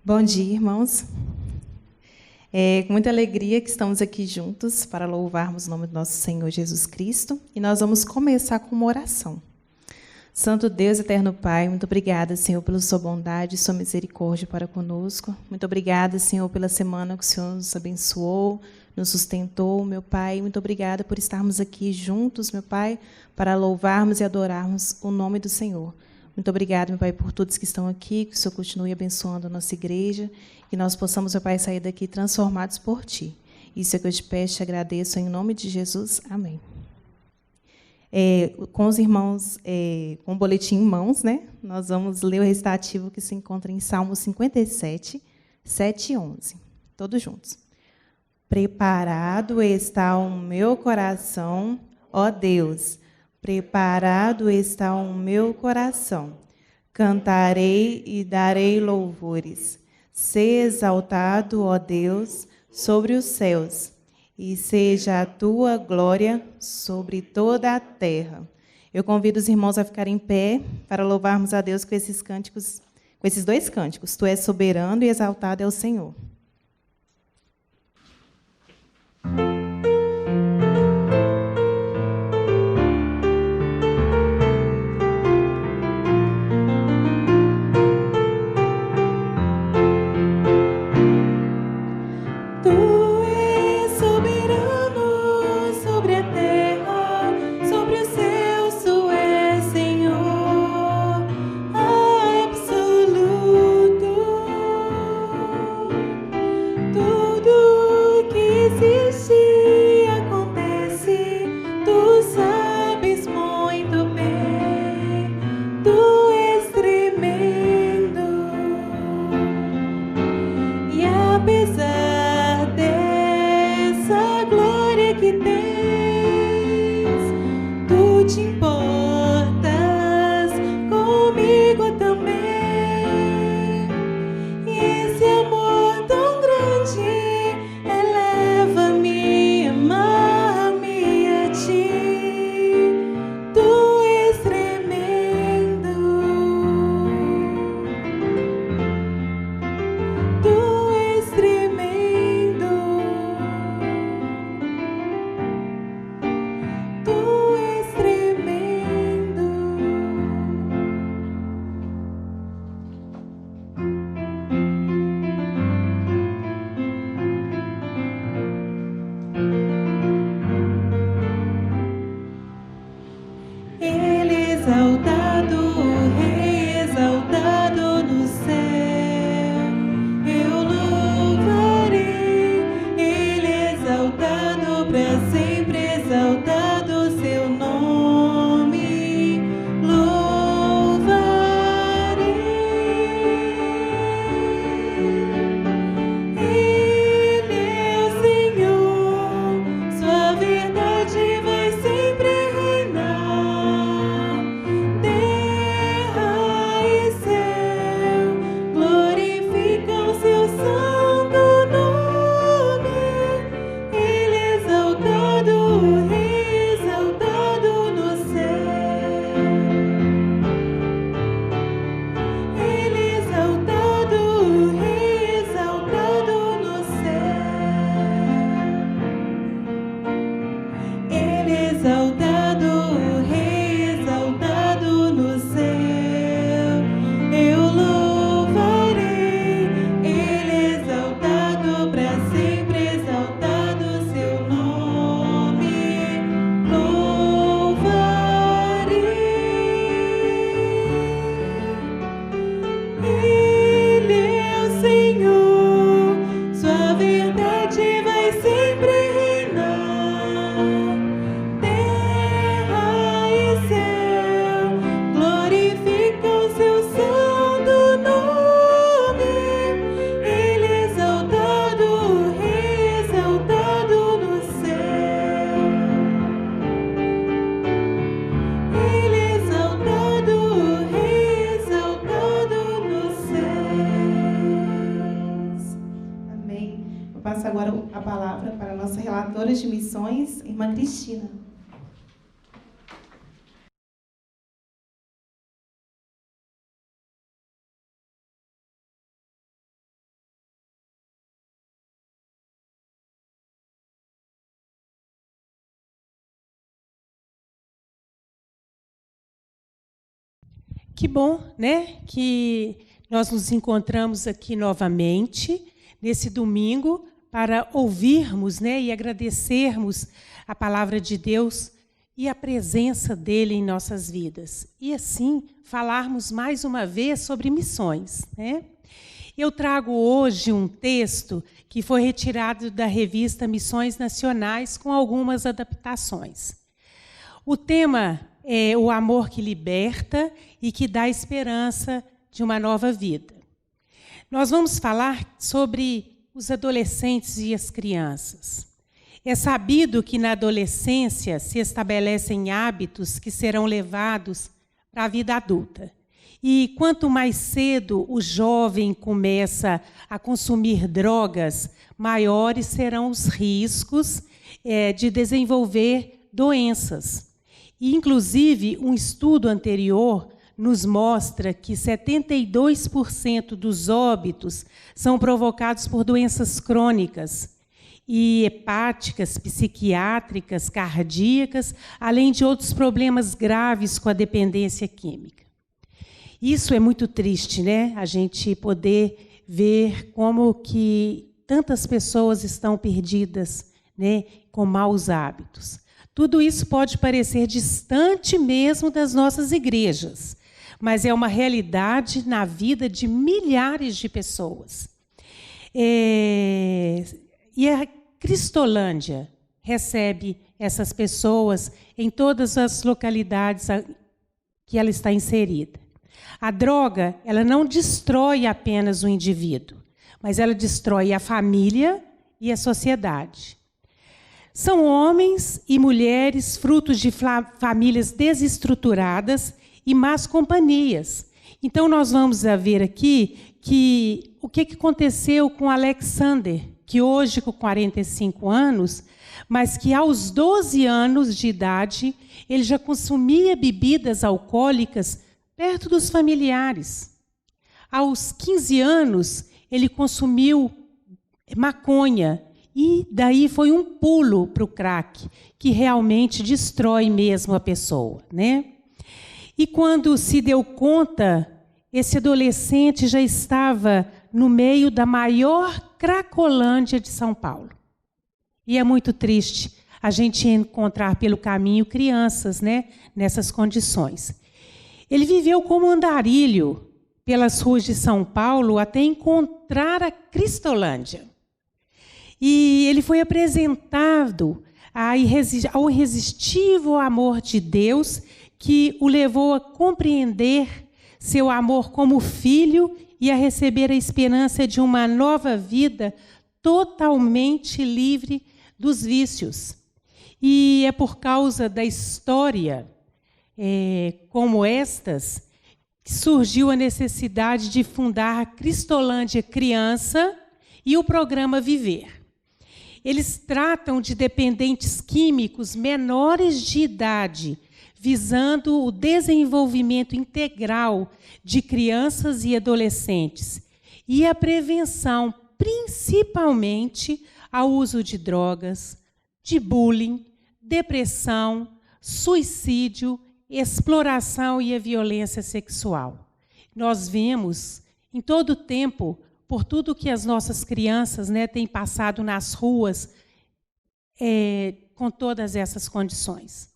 Bom dia, irmãos. É com muita alegria que estamos aqui juntos para louvarmos o nome do nosso Senhor Jesus Cristo. E nós vamos começar com uma oração. Santo Deus, eterno Pai, muito obrigada, Senhor, pela sua bondade e sua misericórdia para conosco. Muito obrigada, Senhor, pela semana que o Senhor nos abençoou, nos sustentou, meu Pai. Muito obrigada por estarmos aqui juntos, meu Pai, para louvarmos e adorarmos o nome do Senhor. Muito obrigada, meu Pai, por todos que estão aqui, que o Senhor continue abençoando a nossa igreja, que nós possamos, meu Pai, sair daqui transformados por Ti. Isso é que eu te peço, te agradeço, em nome de Jesus. Amém. Com os irmãos, com o boletim em mãos, né, nós vamos ler o recitativo que se encontra em Salmo 57, 7 e 11. Todos juntos. Preparado está o meu coração, ó Deus, preparado está o meu coração. Cantarei e darei louvores. Sê exaltado, ó Deus, sobre os céus, e seja a tua glória sobre toda a terra. Eu convido os irmãos a ficarem em pé para louvarmos a Deus com esses cânticos, com esses dois cânticos. Tu és soberano e exaltado é o Senhor. Agora a palavra para a nossa relatora de missões, irmã Cristina. Que bom, né, que nós nos encontramos aqui novamente, nesse domingo, para ouvirmos, né, e agradecermos a palavra de Deus e a presença dele em nossas vidas. E assim, falarmos mais uma vez sobre missões, né? Eu trago hoje um texto que foi retirado da revista Missões Nacionais com algumas adaptações. O tema é o amor que liberta e que dá esperança de uma nova vida. Nós vamos falar sobre os adolescentes e as crianças. É sabido que na adolescência se estabelecem hábitos que serão levados para a vida adulta. E quanto mais cedo o jovem começa a consumir drogas, maiores serão os riscos de desenvolver doenças. E, inclusive, um estudo anterior nos mostra que 72% dos óbitos são provocados por doenças crônicas e hepáticas, psiquiátricas, cardíacas, além de outros problemas graves com a dependência química. Isso é muito triste, né? A gente poder ver como que tantas pessoas estão perdidas, né, com maus hábitos. Tudo isso pode parecer distante mesmo das nossas igrejas, mas é uma realidade na vida de milhares de pessoas. E a Cristolândia recebe essas pessoas em todas as localidades que ela está inserida. A droga, ela não destrói apenas o indivíduo, mas ela destrói a família e a sociedade. São homens e mulheres frutos de famílias desestruturadas e más companhias. Então, nós vamos ver aqui o que aconteceu com Alexander, que hoje, com 45 anos, mas que aos 12 anos de idade, ele já consumia bebidas alcoólicas perto dos familiares. Aos 15 anos, ele consumiu maconha, e daí foi um pulo para o crack, que realmente destrói mesmo a pessoa, né? E quando se deu conta, esse adolescente já estava no meio da maior cracolândia de São Paulo. E é muito triste a gente encontrar pelo caminho crianças, né, nessas condições. Ele viveu como andarilho pelas ruas de São Paulo até encontrar a Cristolândia. E ele foi apresentado ao irresistível amor de Deus, que o levou a compreender seu amor como filho e a receber a esperança de uma nova vida totalmente livre dos vícios. E é por causa da história como estas, que surgiu a necessidade de fundar a Cristolândia Criança e o programa Viver. Eles tratam de dependentes químicos menores de idade, visando o desenvolvimento integral de crianças e adolescentes e a prevenção, principalmente, ao uso de drogas, de bullying, depressão, suicídio, exploração e a violência sexual. Nós vemos em todo o tempo, por tudo que as nossas crianças, né, têm passado nas ruas, com todas essas condições.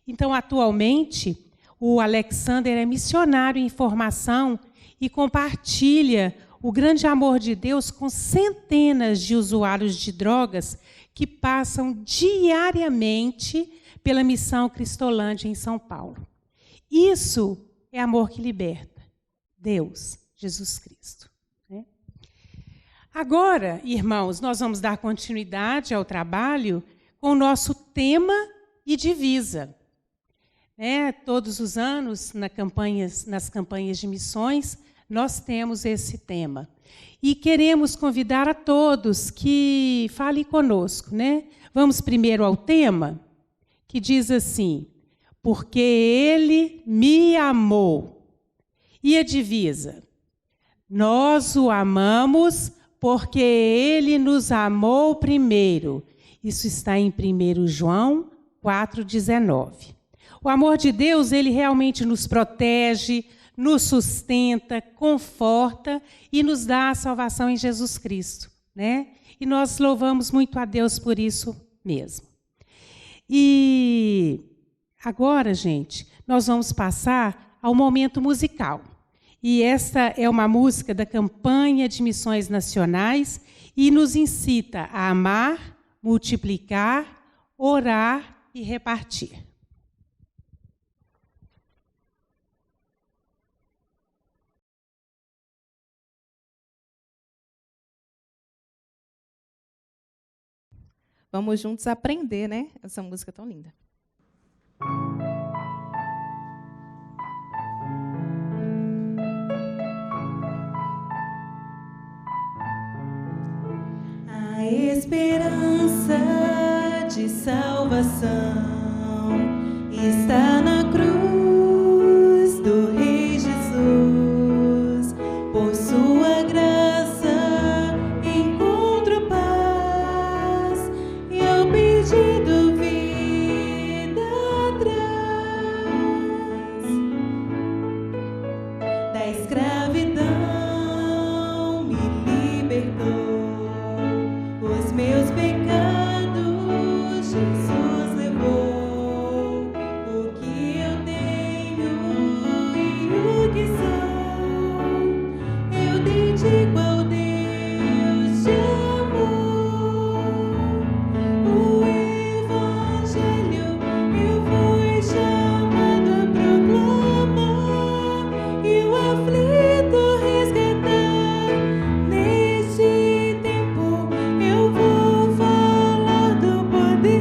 Então, atualmente, o Alexander é missionário em formação e compartilha o grande amor de Deus com centenas de usuários de drogas que passam diariamente pela missão Cristolândia em São Paulo. Isso é amor que liberta. Deus, Jesus Cristo. Né? Agora, irmãos, nós vamos dar continuidade ao trabalho com o nosso tema e divisa. Todos os anos, nas campanhas de missões, nós temos esse tema. E queremos convidar a todos que falem conosco. Né? Vamos primeiro ao tema, que diz assim: porque ele me amou. E a divisa: nós o amamos porque ele nos amou primeiro. Isso está em 1 João 4,19. O amor de Deus, ele realmente nos protege, nos sustenta, conforta e nos dá a salvação em Jesus Cristo, né? E nós louvamos muito a Deus por isso mesmo. E agora, gente, nós vamos passar ao momento musical. E esta é uma música da campanha de missões nacionais e nos incita a amar, multiplicar, orar e repartir. Vamos juntos aprender, né? Essa música tão linda. A esperança de salvação está na cruz do Rei Jesus. Por sua graça encontro paz e ao pedido vida traz. Da escravidão me libertou. Os meus pecados Jesus levou. O que eu tenho e o que sou, eu dedico ao Deus de amor. O Evangelho eu fui chamado a proclamar e o aflito resgatar. Neste tempo eu vou falar do poder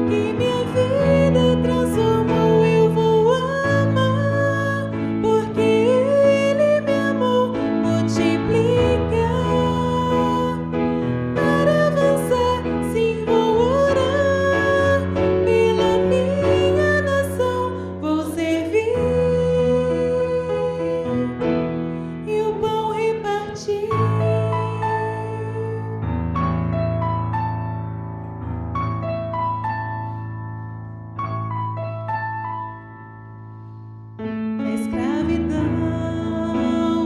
que minha vida transformou. Eu vou amar, porque Ele me amou. Multiplicar para avançar, sim, vou orar pela minha nação. Vou servir e o pão repartir. A escravidão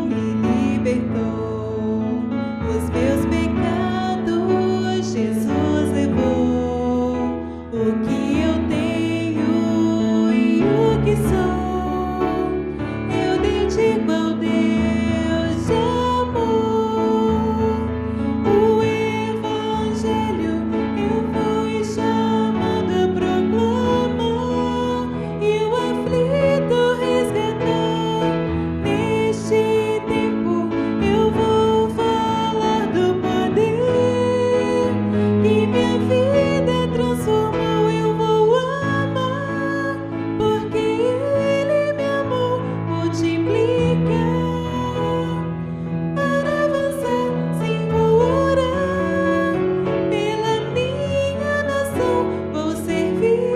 me libertou. Os meus pecados Jesus levou. O que eu tenho e o que sou, eu dedico ao Deus de amor. O Evangelho eu fui chamado a proclamar e o aflito resgatar. Neste tempo eu vou falar do poder que minha vida transformou. Eu vou amar, porque Ele me amou. Multiplicar para avançar, sim, vou orar pela minha nação. Vou servir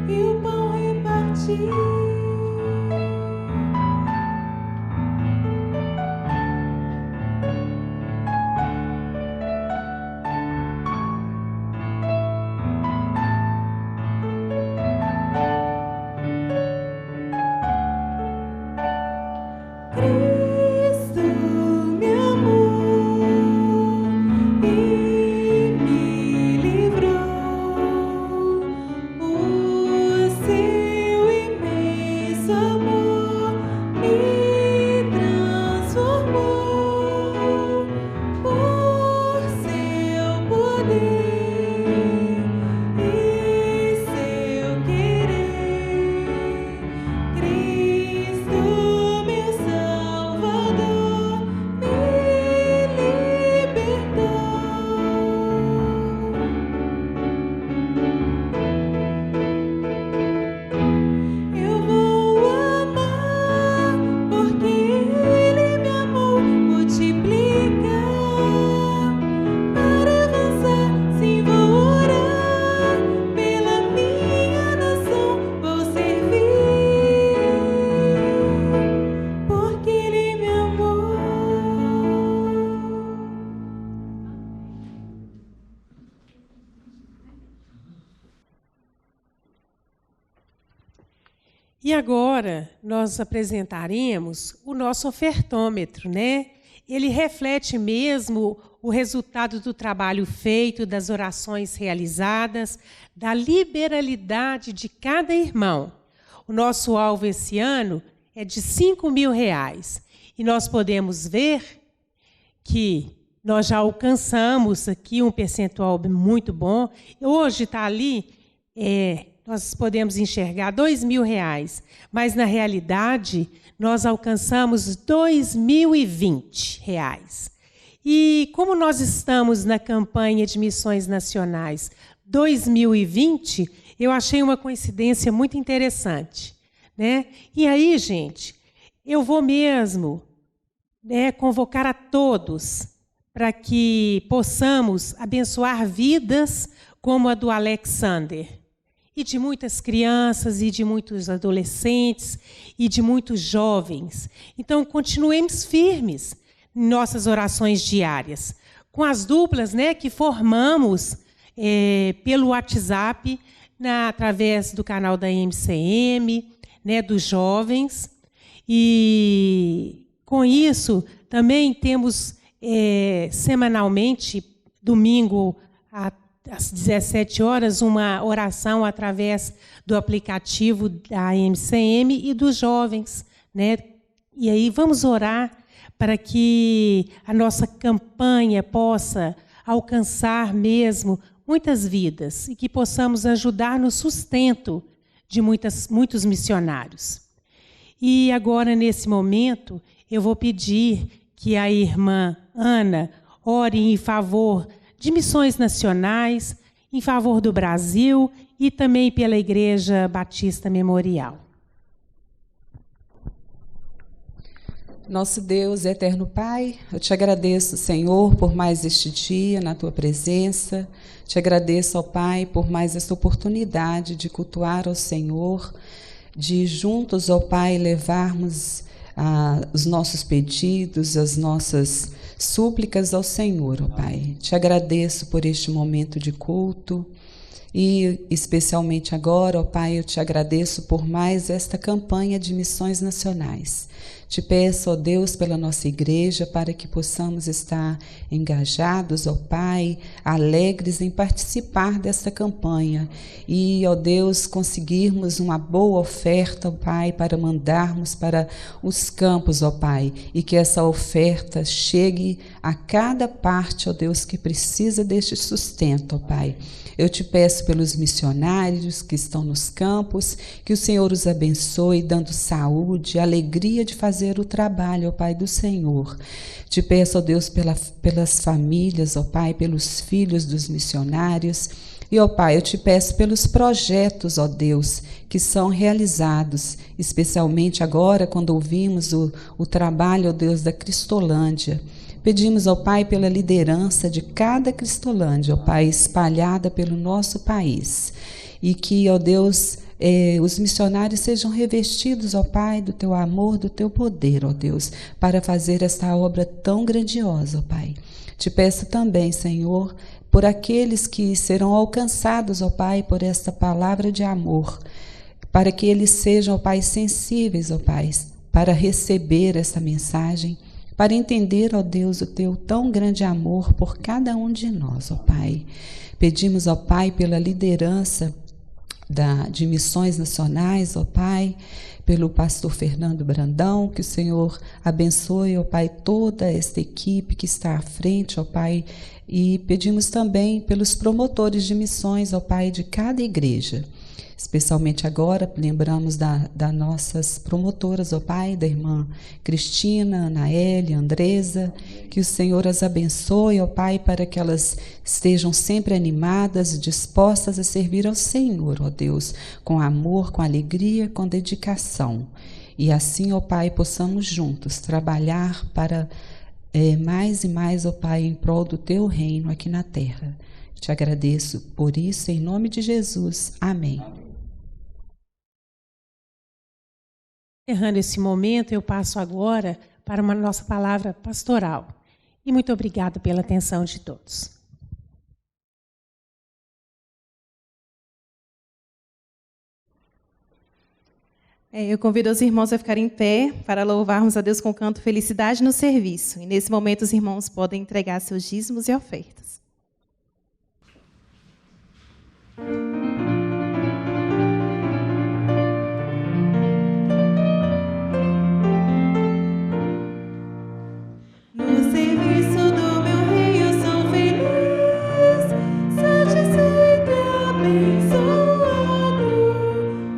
e o pão repartir. Cristo me amou e me livrou. O seu imenso amor me transformou. Por seu poder e seu querer, Cristo meu Salvador E agora nós apresentaremos o nosso ofertômetro, né? Ele reflete mesmo o resultado do trabalho feito, das orações realizadas, da liberalidade de cada irmão. O nosso alvo esse ano é de R$5.000. E nós podemos ver que nós já alcançamos aqui um percentual muito bom. Hoje está ali, nós podemos enxergar R$2.000, mas na realidade nós alcançamos R$2.020. E como nós estamos na campanha de missões nacionais 2020, eu achei uma coincidência muito interessante, né? E aí, gente, eu vou mesmo, né, convocar a todos para que possamos abençoar vidas como a do Alexander, e de muitas crianças, e de muitos adolescentes, e de muitos jovens. Então, continuemos firmes em nossas orações diárias, com as duplas, né, que formamos pelo WhatsApp, através do canal da MCM, né, dos jovens. E, com isso, também temos semanalmente, domingo, às 17 horas, uma oração através do aplicativo da MCM e dos jovens, né? E aí vamos orar para que a nossa campanha possa alcançar mesmo muitas vidas e que possamos ajudar no sustento de muitos missionários. E agora, nesse momento, eu vou pedir que a irmã Ana ore em favor de missões nacionais, em favor do Brasil e também pela Igreja Batista Memorial. Nosso Deus, eterno Pai, eu te agradeço, Senhor, por mais este dia na tua presença. Te agradeço, ó Pai, por mais esta oportunidade de cultuar ao Senhor, de juntos, ó Pai, levarmos os nossos pedidos, as nossas súplicas ao Senhor, ó Pai. Te agradeço por este momento de culto e especialmente agora, ó Pai, eu te agradeço por mais esta campanha de missões nacionais. Te peço, ó Deus, pela nossa igreja, para que possamos estar engajados, ó Pai, alegres em participar desta campanha e, ó Deus, conseguirmos uma boa oferta, ó Pai, para mandarmos para os campos, ó Pai, e que essa oferta chegue a cada parte, ó Deus, que precisa deste sustento, ó Pai. Eu te peço pelos missionários que estão nos campos, que o Senhor os abençoe, dando saúde, alegria de fazer o trabalho, ó Pai do Senhor. Te peço, ó Deus, pelas famílias, ó Pai, pelos filhos dos missionários. E, ó Pai, eu te peço pelos projetos, ó Deus, que são realizados, especialmente agora, quando ouvimos o trabalho, ó Deus, da Cristolândia. Pedimos, ó Pai, pela liderança de cada Cristolândia, ó Pai, espalhada pelo nosso país. E que, ó Deus, os missionários sejam revestidos, ó Pai, do teu amor, do teu poder, ó Deus, para fazer esta obra tão grandiosa, ó Pai. Te peço também, Senhor, por aqueles que serão alcançados, ó Pai, por esta palavra de amor, para que eles sejam, ó Pai, sensíveis, ó Pai, para receber esta mensagem, para entender, ó Deus, o teu tão grande amor por cada um de nós, ó Pai. Pedimos, ó Pai, pela liderança de missões nacionais, ó Pai, pelo pastor Fernando Brandão, que o Senhor abençoe, ó Pai, toda esta equipe que está à frente, ó Pai, e pedimos também pelos promotores de missões, ó Pai, de cada igreja. Especialmente agora, lembramos das nossas promotoras, ó Pai, da irmã Cristina, Anaele, Andresa, que o Senhor as abençoe, ó Pai, para que elas estejam sempre animadas, dispostas a servir ao Senhor, ó Deus, com amor, com alegria, com dedicação. E assim, ó Pai, possamos juntos trabalhar para mais e mais, ó Pai, em prol do Teu reino aqui na terra. Te agradeço por isso, em nome de Jesus. Amém. Encerrando esse momento, eu passo agora para uma nossa palavra pastoral. E muito obrigada pela atenção de todos. Eu convido os irmãos a ficarem em pé para louvarmos a Deus com o canto Felicidade no Serviço. E nesse momento os irmãos podem entregar seus dízimos e ofertas. No serviço do meu rei eu sou feliz, satisfeito e abençoado,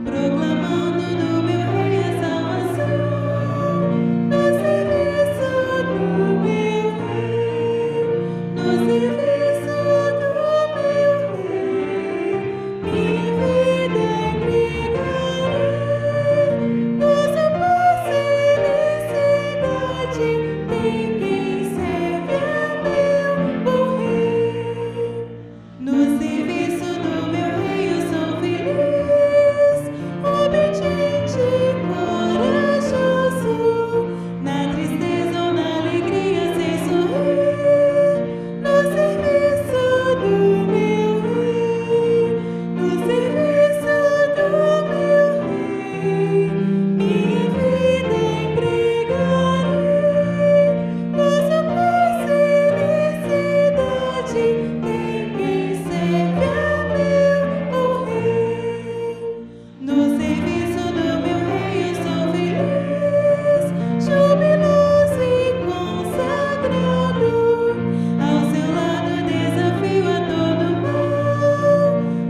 proclamando do meu rei a salvação. No serviço do meu rei, no serviço do meu rei, minha vida entregarei. Nossa paz e felicidade tem quem serve a meu bom rei. No serviço do meu rei eu sou feliz, obediente e corajoso, na tristeza ou na alegria sem sorrir. No serviço do meu rei, no serviço do meu rei, minha vida entregarei. Nossa paz e felicidade tem quem serve a meu bom rei. No serviço do meu rei eu sou feliz, jubiloso e consagrado, ao seu lado desafio a todo mal.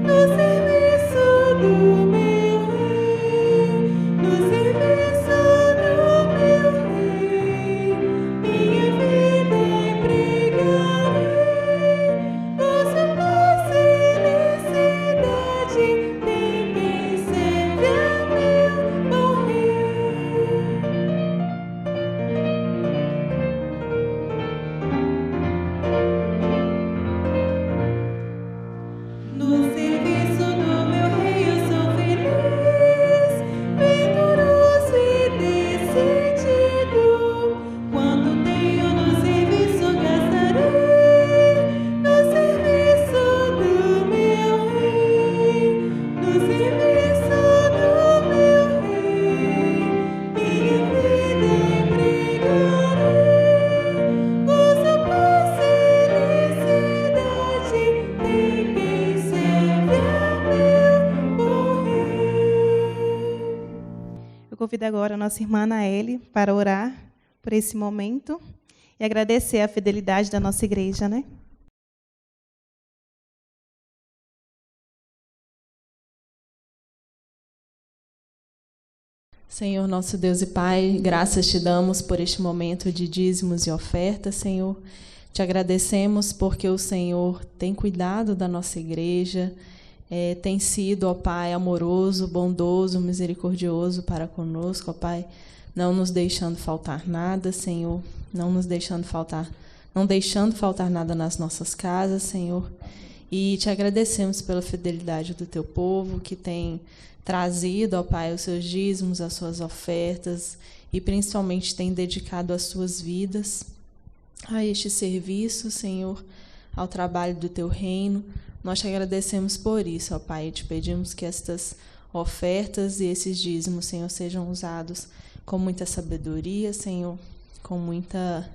No serviço do meu rei, no serviço do meu rei, minha vida entregarei. Nossa paz e felicidade tem quem serve a meu bom rei. No serviço do meu rei eu sou feliz, vigoroso e decidido. Quando tenho no serviço gastarei. No serviço do meu rei, no serviço do meu rei, minha vida entregarei. Nossa paz e felicidade tem quem serve a meu bom rei. Eu convido agora a nossa irmã Anaele para orar por esse momento e agradecer a fidelidade da nossa igreja, né? Senhor, nosso Deus e Pai, graças te damos por este momento de dízimos e ofertas, Senhor. Te agradecemos porque o Senhor tem cuidado da nossa igreja, tem sido, ó Pai, amoroso, bondoso, misericordioso para conosco, ó Pai, não nos deixando faltar nada, Senhor, não deixando faltar nada nas nossas casas, Senhor. E te agradecemos pela fidelidade do teu povo que tem trazido, ó Pai, os seus dízimos, as suas ofertas e principalmente tem dedicado as suas vidas a este serviço, Senhor, ao trabalho do teu reino. Nós te agradecemos por isso, ó Pai, e te pedimos que estas ofertas e esses dízimos, Senhor, sejam usados com muita sabedoria, Senhor, com muita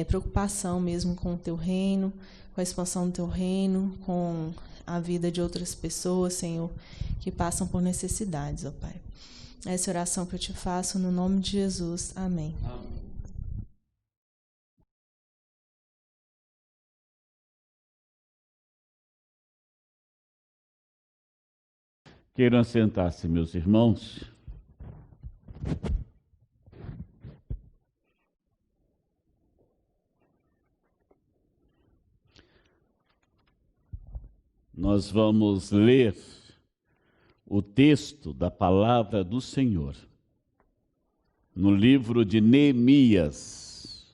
preocupação mesmo com o teu reino, com a expansão do teu reino, com a vida de outras pessoas, Senhor, que passam por necessidades, ó Pai. Essa oração que eu te faço no nome de Jesus. Amém. Amém. Queiram sentar-se, meus irmãos. Nós vamos ler o texto da palavra do Senhor no livro de Neemias,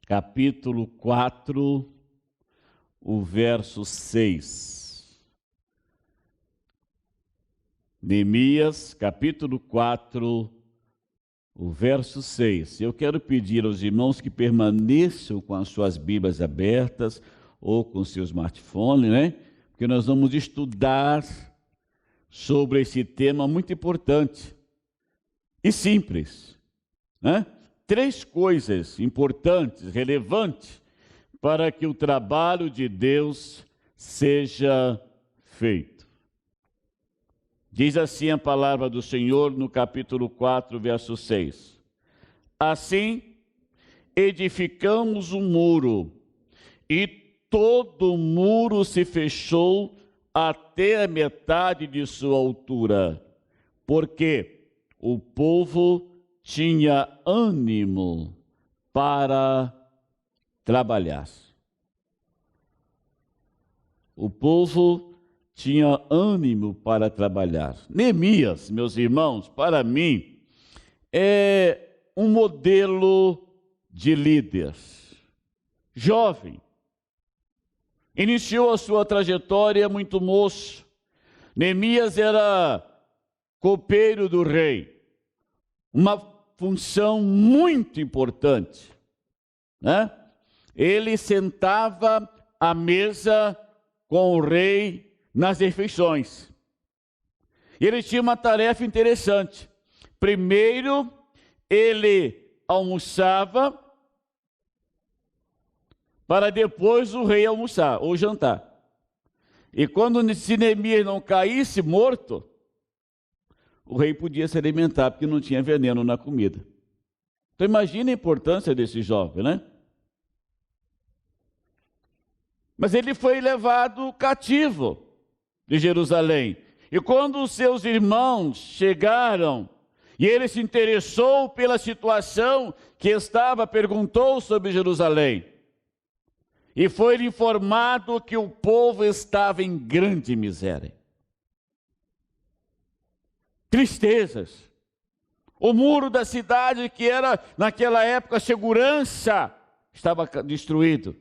capítulo 4, o verso 6. Neemias, capítulo 4, o verso 6. Eu quero pedir aos irmãos que permaneçam com as suas Bíblias abertas ou com seu smartphone, né? Porque nós vamos estudar sobre esse tema muito importante e simples, né? 3 coisas importantes, relevantes, para que o trabalho de Deus seja feito. Diz assim a palavra do Senhor no capítulo 4, verso 6. Assim, edificamos um muro, e todo o muro se fechou até a metade de sua altura, porque o povo tinha ânimo para trabalhar. O povo tinha ânimo para trabalhar. Neemias, meus irmãos, para mim, é um modelo de líder. Jovem, iniciou a sua trajetória muito moço. Neemias era copeiro do rei, uma função muito importante, né? Ele sentava à mesa com o rei nas refeições. Ele tinha uma tarefa interessante. Primeiro, ele almoçava para depois o rei almoçar ou jantar. E quando Neemias não caísse morto, o rei podia se alimentar, porque não tinha veneno na comida. Então imagine a importância desse jovem, né? Mas ele foi levado cativo de Jerusalém. E quando os seus irmãos chegaram, e ele se interessou pela situação que estava, perguntou sobre Jerusalém. E foi-lhe informado que o povo estava em grande miséria. Tristezas. O muro da cidade, que era naquela época segurança, estava destruído.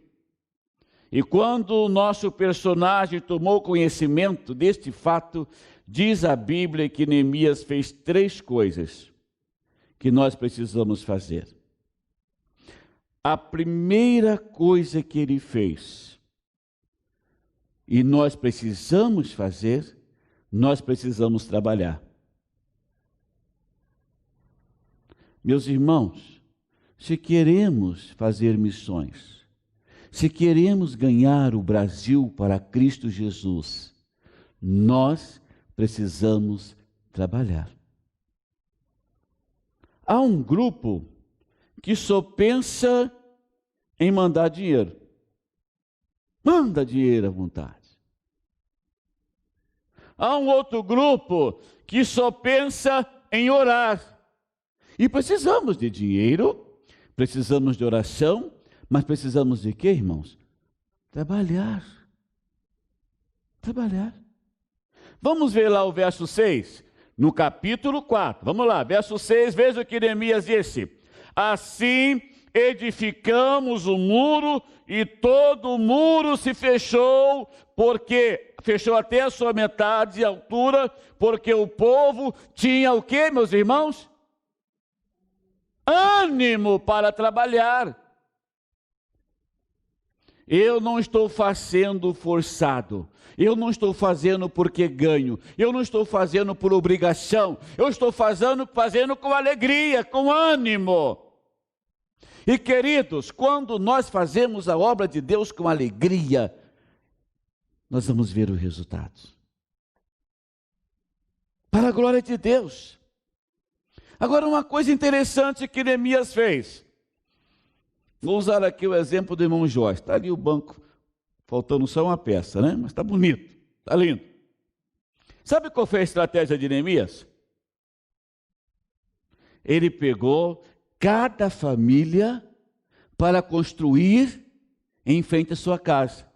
E quando o nosso personagem tomou conhecimento deste fato, diz a Bíblia que Neemias fez 3 coisas que nós precisamos fazer. A primeira coisa que ele fez, e nós precisamos fazer, nós precisamos trabalhar. Meus irmãos, se queremos fazer missões, se queremos ganhar o Brasil para Cristo Jesus, nós precisamos trabalhar. Há um grupo que só pensa em mandar dinheiro. Manda dinheiro à vontade. Há um outro grupo que só pensa em orar. E precisamos de dinheiro, precisamos de oração, mas precisamos de quê, irmãos? Trabalhar. Trabalhar. Vamos ver lá o verso 6, no capítulo 4. Vamos lá, verso 6, veja o que Neemias disse. Assim edificamos o muro, e todo o muro se fechou, porque fechou até a sua metade de altura, porque o povo tinha o quê, meus irmãos? Ânimo para trabalhar. Eu não estou fazendo forçado, eu não estou fazendo porque ganho, eu não estou fazendo por obrigação, eu estou fazendo com alegria, com ânimo. E queridos, quando nós fazemos a obra de Deus com alegria, nós vamos ver os resultados. Para a glória de Deus. Agora, uma coisa interessante que Neemias fez. Vou usar aqui o exemplo do irmão Jorge. Está ali o banco, faltando só uma peça, né? Mas está bonito, está lindo. Sabe qual foi a estratégia de Neemias? Ele pegou cada família para construir em frente à sua casa.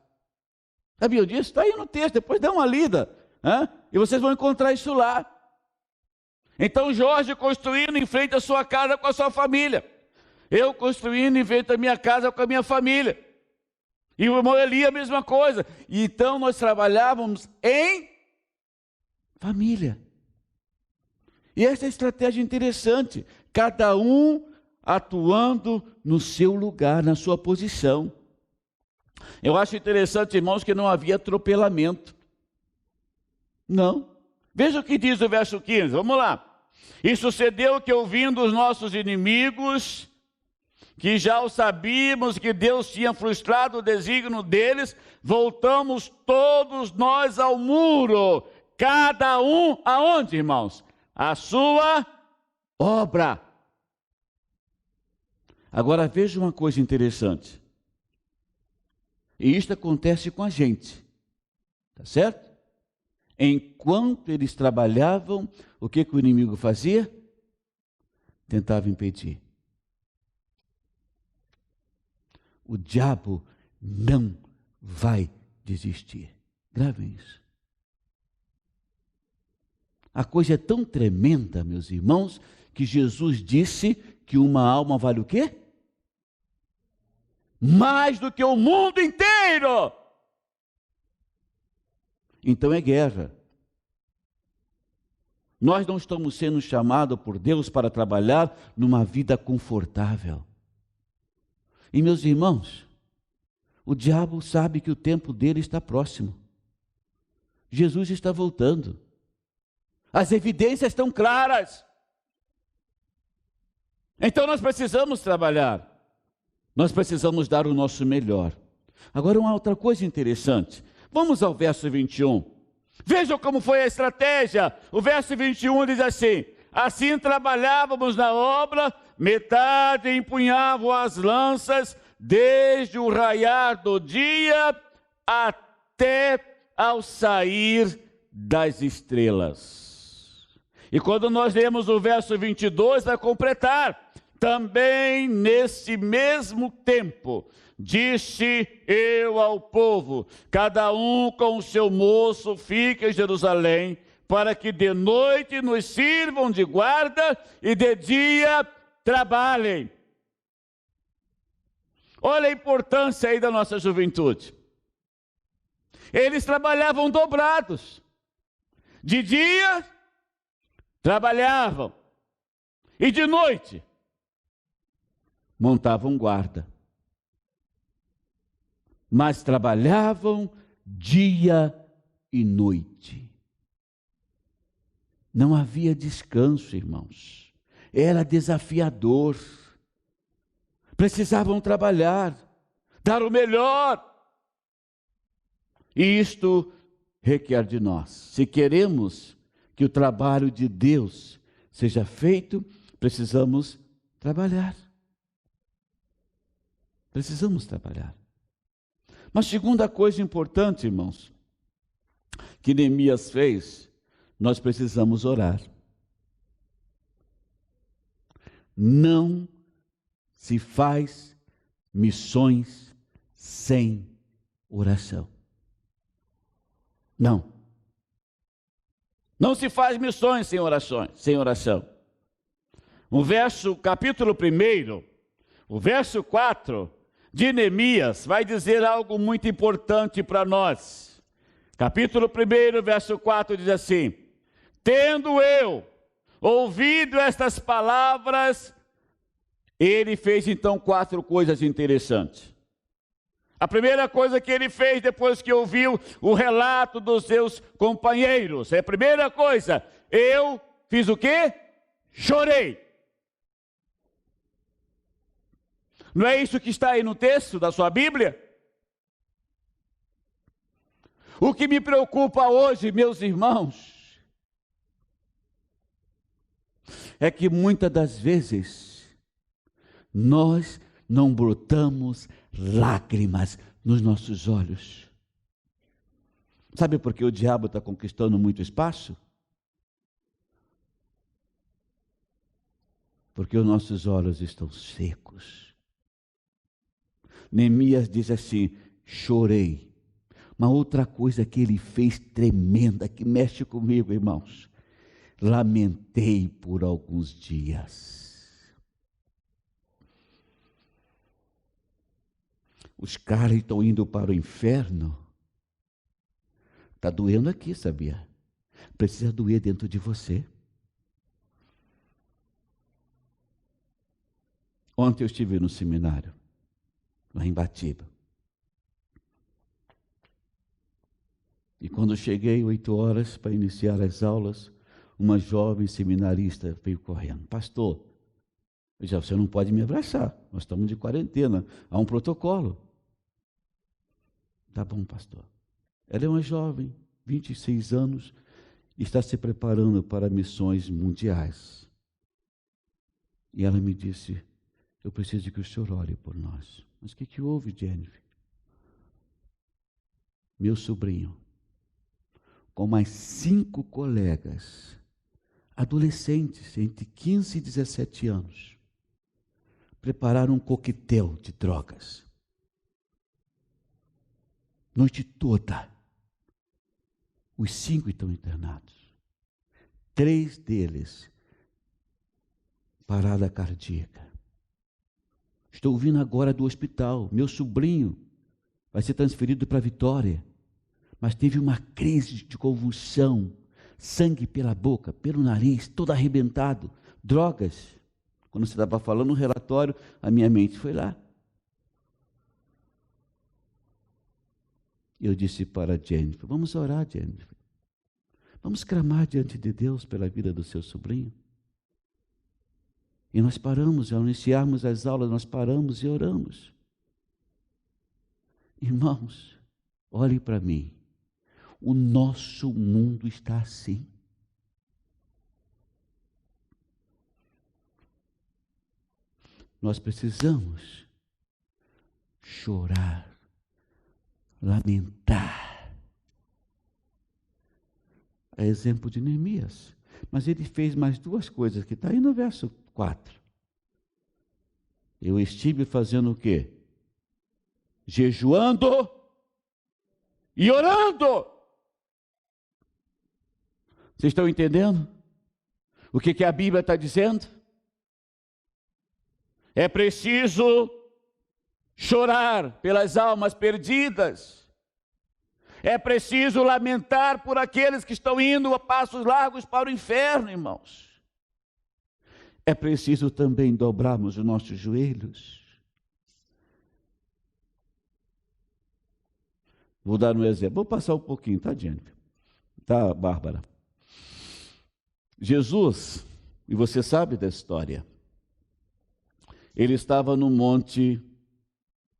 Sabiam disso? Está aí no texto, depois dá uma lida, né? E vocês vão encontrar isso lá. Então Jorge construindo em frente à sua casa com a sua família. Eu construindo em frente à minha casa com a minha família. E o irmão Eli a mesma coisa. E então nós trabalhávamos em família. E essa é a estratégia interessante. Cada um atuando no seu lugar, na sua posição. Eu acho interessante, irmãos, que não havia atropelamento. Não. Veja o que diz o verso 15, vamos lá. E sucedeu que, ouvindo os nossos inimigos, que já o sabíamos que Deus tinha frustrado o desígnio deles, voltamos todos nós ao muro, cada um, aonde, irmãos? A sua obra. Agora veja uma coisa interessante. E isto acontece com a gente, tá certo? Enquanto eles trabalhavam, o que o inimigo fazia? Tentava impedir. O diabo não vai desistir. Gravem isso. A coisa é tão tremenda, meus irmãos, que Jesus disse que uma alma vale o quê? Mais do que o mundo inteiro. Então é guerra. Nós não estamos sendo chamados por Deus para trabalhar numa vida confortável. E meus irmãos, o diabo sabe que o tempo dele está próximo. Jesus está voltando. As evidências estão claras. Então nós precisamos trabalhar. Nós precisamos dar o nosso melhor. Agora uma outra coisa interessante. Vamos ao verso 21. Vejam como foi a estratégia. O verso 21 diz assim: assim trabalhávamos na obra, metade empunhavam as lanças, desde o raiar do dia até ao sair das estrelas. E quando nós lemos o verso 22, vai completar: também nesse mesmo tempo, disse eu ao povo, cada um com o seu moço fique em Jerusalém, para que de noite nos sirvam de guarda e de dia trabalhem. Olha a importância aí da nossa juventude. Eles trabalhavam dobrados. De dia, trabalhavam. E de noite, montavam guarda. Mas trabalhavam dia e noite. Não havia descanso, irmãos. Era desafiador. Precisavam trabalhar, dar o melhor. E isto requer de nós. Se queremos que o trabalho de Deus seja feito, precisamos trabalhar. Precisamos trabalhar. Mas segunda coisa importante, irmãos, que Neemias fez, nós precisamos orar. Não se faz missões sem oração. Não. Não se faz missões sem oração. O capítulo 1, o verso 4 de Neemias vai dizer algo muito importante para nós. Capítulo 1, verso 4 diz assim: tendo eu ouvido estas palavras, ele fez então 4 coisas interessantes. A primeira coisa que ele fez depois que ouviu o relato dos seus companheiros, a primeira coisa, eu fiz o quê? Chorei. Não é isso que está aí no texto da sua Bíblia? O que me preocupa hoje, meus irmãos, é que muitas das vezes nós não brotamos lágrimas nos nossos olhos. Sabe por que o diabo está conquistando muito espaço? Porque os nossos olhos estão secos. Neemias diz assim: chorei. Uma outra coisa que ele fez tremenda, que mexe comigo, irmãos: lamentei por alguns dias. Os caras estão indo para o inferno. Está doendo aqui, sabia? Precisa doer dentro de você. Ontem eu estive no seminário, lá em Batiba. E quando cheguei, 8 horas, para iniciar as aulas, uma jovem seminarista veio correndo. Pastor, eu disse, você não pode me abraçar, nós estamos de quarentena, há um protocolo. Tá bom, pastor. Ela é uma jovem, 26 anos, está se preparando para missões mundiais. E ela me disse, eu preciso que o senhor ore por nós. Mas o que houve, Jennifer? Meu sobrinho, com mais 5 colegas, adolescentes entre 15 e 17 anos, prepararam um coquetel de drogas. Noite toda. Os 5 estão internados. 3 deles, parada cardíaca. Estou vindo agora do hospital. Meu sobrinho vai ser transferido para Vitória, mas teve uma crise de convulsão, sangue pela boca, pelo nariz, todo arrebentado, drogas. Quando você estava falando um relatório, a minha mente foi lá. Eu disse para a Jennifer, vamos orar, Jennifer. Vamos clamar diante de Deus pela vida do seu sobrinho. E nós paramos, ao iniciarmos as aulas, nós paramos e oramos. Irmãos, olhem para mim. O nosso mundo está assim. Nós precisamos chorar, lamentar. É exemplo de Neemias. Mas ele fez mais 2 coisas, que está aí no verso 4. Eu estive fazendo o quê? Jejuando e orando. Vocês estão entendendo? O que a Bíblia está dizendo? É preciso chorar pelas almas perdidas. É preciso lamentar por aqueles que estão indo a passos largos para o inferno, irmãos. É preciso também dobrarmos os nossos joelhos. Vou dar um exemplo. Vou passar um pouquinho, tá, Jennifer? Tá, Bárbara? Jesus, e você sabe da história, ele estava no monte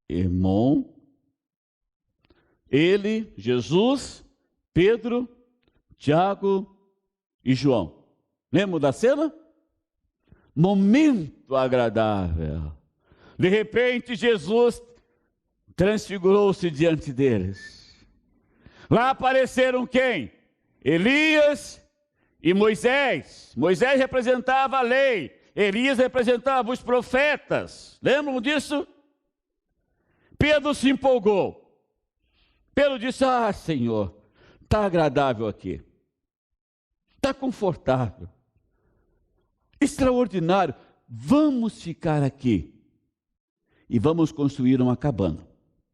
Hermon. Ele, Jesus, Pedro, Tiago e João. Lembra da cena? Momento agradável. De repente, Jesus transfigurou-se diante deles. Lá apareceram quem? Elias e Moisés. Moisés representava a lei. Elias representava os profetas. Lembram disso? Pedro se empolgou. Pedro disse, Senhor, está agradável aqui. Está confortável. Extraordinário. Vamos ficar aqui. E vamos construir uma cabana.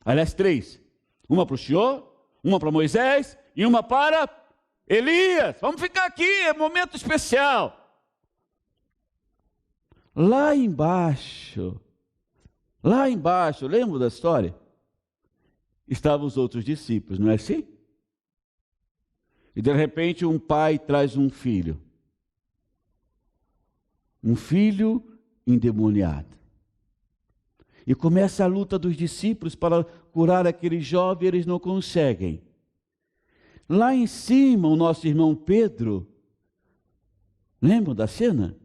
Aliás, 3. Uma para o Senhor, uma para Moisés e uma para Elias. Vamos ficar aqui, é um momento especial. Lá embaixo, lembra da história? Estavam os outros discípulos, não é assim? E de repente um pai traz um filho endemoniado. E começa a luta dos discípulos para curar aquele jovem, eles não conseguem. Lá em cima, o nosso irmão Pedro, lembram da cena?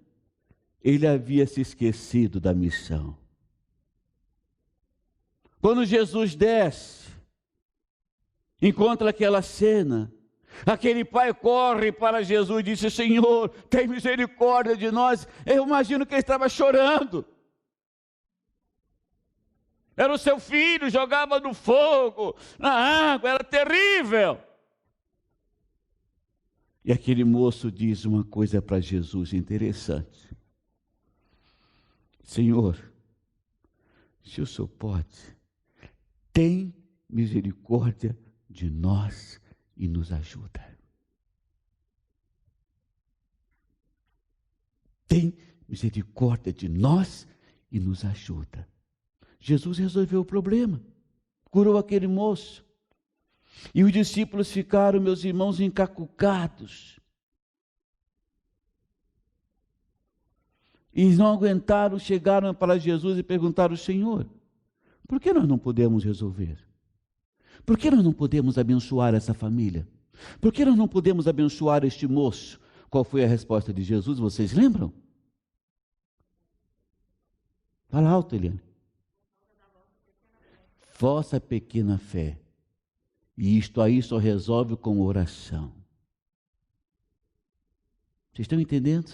Ele havia se esquecido da missão. Quando Jesus desce, encontra aquela cena, aquele pai corre para Jesus e disse, Senhor, tem misericórdia de nós. Eu imagino que ele estava chorando. Era o seu filho, jogava no fogo, na água, era terrível. E aquele moço diz uma coisa para Jesus interessante. Senhor, se o Senhor pode, tem misericórdia de nós e nos ajuda. Tem misericórdia de nós e nos ajuda. Jesus resolveu o problema, curou aquele moço. E os discípulos ficaram, meus irmãos, encacucados. E não aguentaram, chegaram para Jesus e perguntaram: Senhor, por que nós não podemos resolver? Por que nós não podemos abençoar essa família? Por que nós não podemos abençoar este moço? Qual foi a resposta de Jesus? Vocês lembram? Fala alto, Eliane. Vossa pequena fé. E isto aí só resolve com oração. Vocês estão entendendo?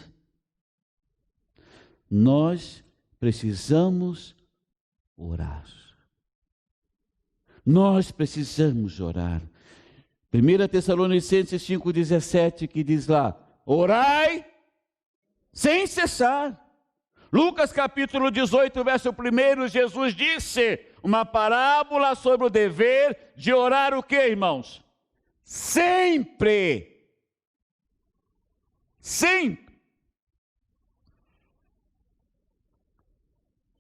Nós precisamos orar. Nós precisamos orar. 1 Tessalonicenses 5,17, que diz lá: orai sem cessar. Lucas capítulo 18, verso 1, Jesus disse uma parábola sobre o dever de orar o quê, irmãos? Sempre. Sempre.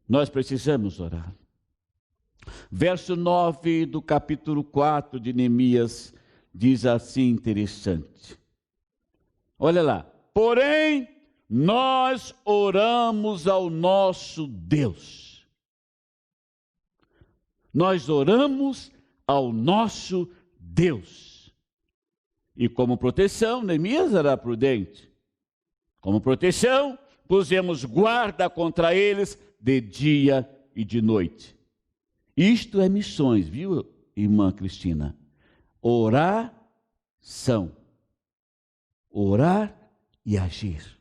Nós precisamos orar. Verso 9 do capítulo 4 de Neemias diz assim, interessante. Olha lá. Porém, nós oramos ao nosso Deus. Nós oramos ao nosso Deus. E como proteção, Neemias era prudente. Como proteção, pusemos guarda contra eles de dia e de noite. Isto é missões, viu, irmã Cristina? Oração. Orar e agir.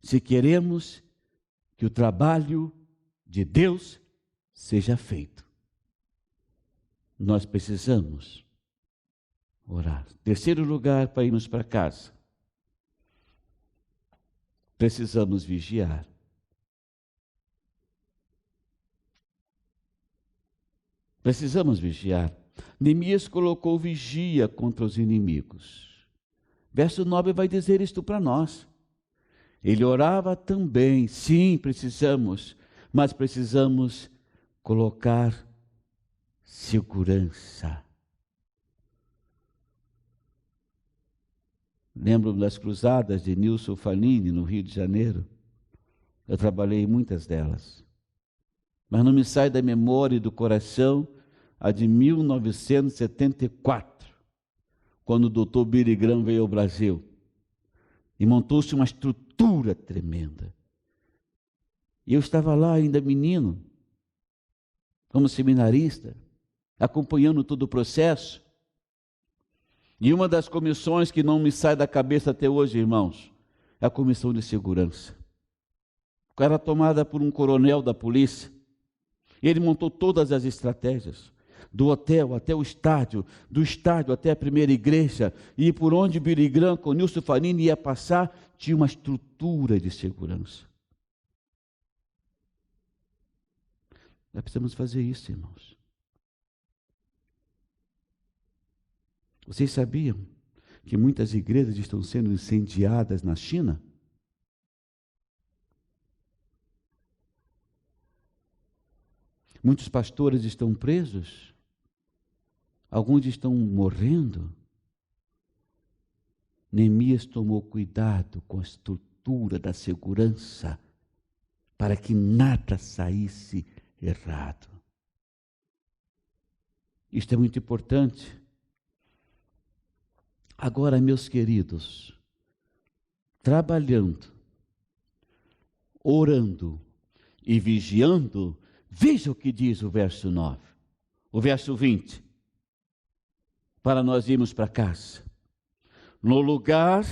Se queremos que o trabalho de Deus seja feito, nós precisamos orar. Terceiro lugar para irmos para casa. Precisamos vigiar. Precisamos vigiar. Neemias colocou vigia contra os inimigos. Verso 9 vai dizer isto para nós. Ele orava também, sim, precisamos, mas precisamos colocar segurança. Lembro das cruzadas de Nilson Fanini, no Rio de Janeiro. Eu trabalhei em muitas delas. Mas não me sai da memória e do coração a de 1974, quando o doutor Billy Graham veio ao Brasil. E montou-se uma estrutura tremenda. E eu estava lá ainda menino, como seminarista, acompanhando todo o processo. E uma das comissões que não me sai da cabeça até hoje, irmãos, é a comissão de segurança. Era tomada por um coronel da polícia. Ele montou todas as estratégias, do hotel até o estádio, do estádio até a primeira igreja, e por onde Billy Graham com Nilson Fanini ia passar, tinha uma estrutura de segurança. Nós precisamos fazer isso, irmãos. Vocês sabiam que muitas igrejas estão sendo incendiadas na China? Muitos pastores estão presos, alguns estão morrendo. Neemias tomou cuidado com a estrutura da segurança para que nada saísse errado. Isto é muito importante. Agora, meus queridos, trabalhando, orando e vigiando, veja o que diz o verso 9, o verso 20, para nós irmos para casa. No lugar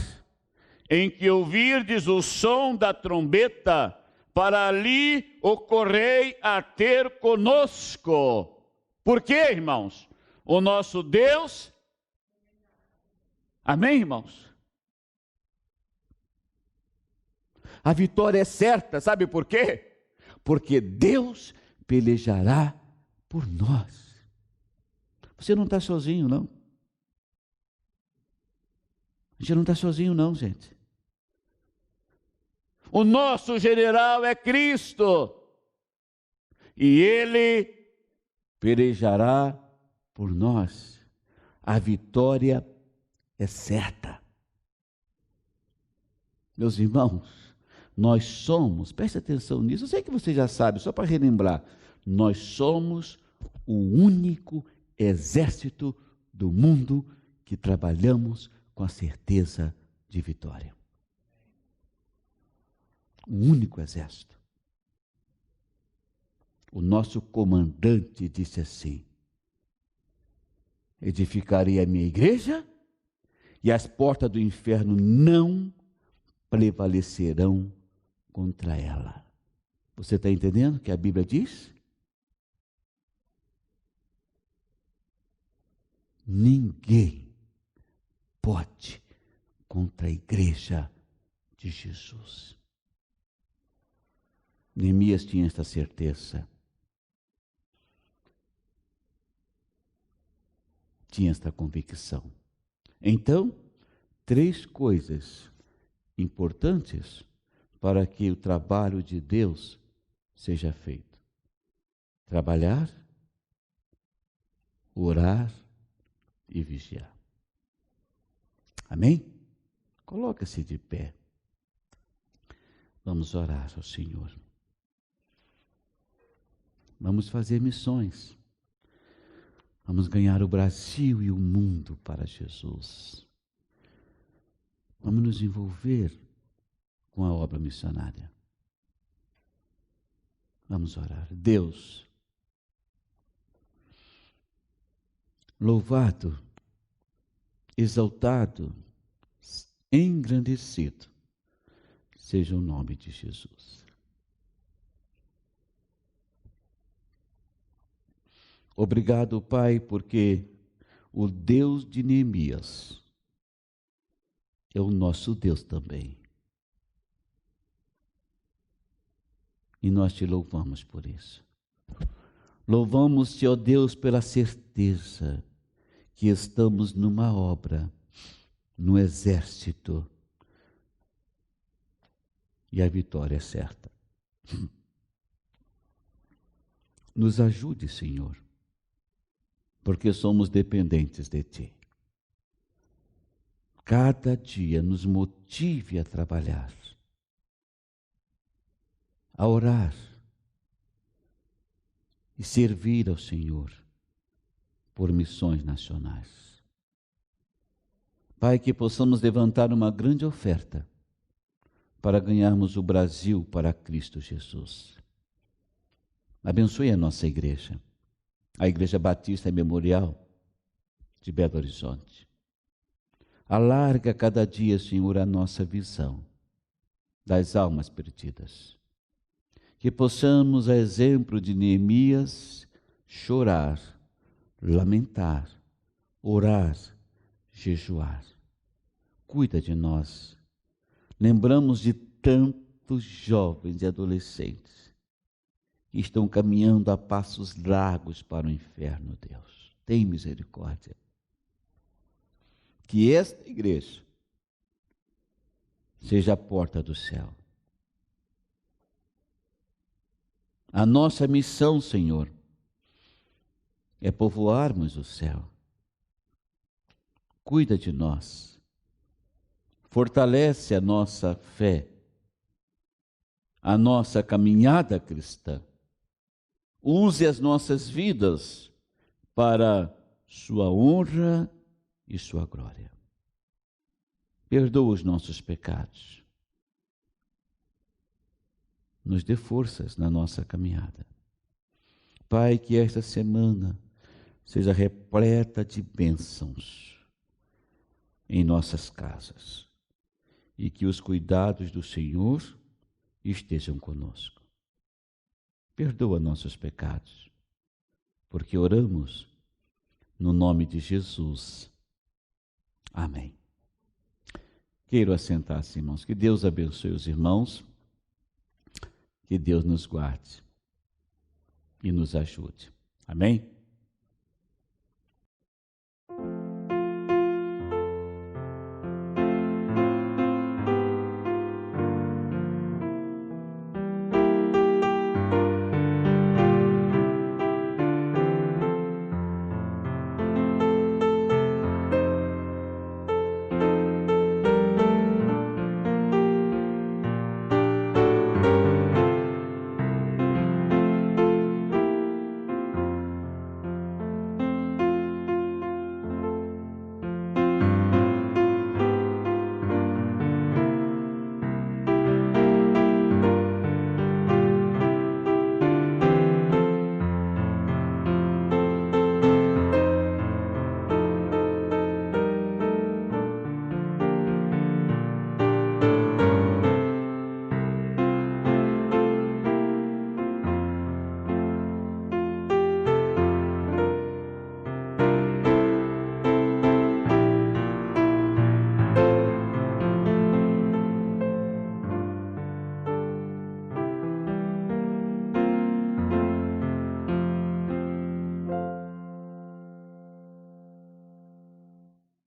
em que ouvirdes o som da trombeta, para ali ocorrei a ter conosco. Por quê, irmãos? O nosso Deus... Amém, irmãos? A vitória é certa, sabe por quê? Porque Deus pelejará por nós. Você não está sozinho, não. A gente não está sozinho, não, gente. O nosso general é Cristo. E Ele pelejará por nós, a vitória é certa. Meus irmãos, nós somos, preste atenção nisso, eu sei que você já sabe, só para relembrar, nós somos o único exército do mundo que trabalhamos com a certeza de vitória. O único exército. O nosso comandante disse assim: edificarei a minha igreja e as portas do inferno não prevalecerão contra ela. Você está entendendo o que a Bíblia diz? Ninguém pode contra a igreja de Jesus. Neemias tinha esta certeza. Tinha esta convicção. Então, 3 coisas importantes para que o trabalho de Deus seja feito: trabalhar, orar e vigiar. Amém? Coloca-se de pé. Vamos orar ao Senhor. Vamos fazer missões. Vamos ganhar o Brasil e o mundo para Jesus. Vamos nos envolver com a obra missionária. Vamos orar. Deus, louvado, exaltado, engrandecido seja o nome de Jesus. Obrigado, Pai, porque o Deus de Neemias é o nosso Deus também. E nós te louvamos por isso. Louvamos-te, ó Deus, pela certeza que estamos numa obra, no exército, e a vitória é certa. Nos ajude, Senhor, porque somos dependentes de Ti. Cada dia nos motive a trabalhar, a orar e servir ao Senhor por missões nacionais. Pai, que possamos levantar uma grande oferta para ganharmos o Brasil para Cristo Jesus. Abençoe a nossa igreja, a Igreja Batista Memorial de Belo Horizonte. Alarga cada dia, Senhor, a nossa visão das almas perdidas. Que possamos, a exemplo de Neemias, chorar, lamentar, orar, jejuar. Cuida de nós. Lembramos de tantos jovens e adolescentes que estão caminhando a passos largos para o inferno, Deus. Tem misericórdia. Que esta igreja seja a porta do céu. A nossa missão, Senhor, é povoarmos o céu. Cuida de nós. Fortalece a nossa fé, a nossa caminhada cristã. Use as nossas vidas para sua honra e sua glória. Perdoa os nossos pecados. Nos dê forças na nossa caminhada. Pai, que esta semana seja repleta de bênçãos em nossas casas e que os cuidados do Senhor estejam conosco. Perdoa nossos pecados, porque oramos no nome de Jesus. Amém. Quero assentar-se, irmãos. Que Deus abençoe os irmãos, que Deus nos guarde e nos ajude. Amém?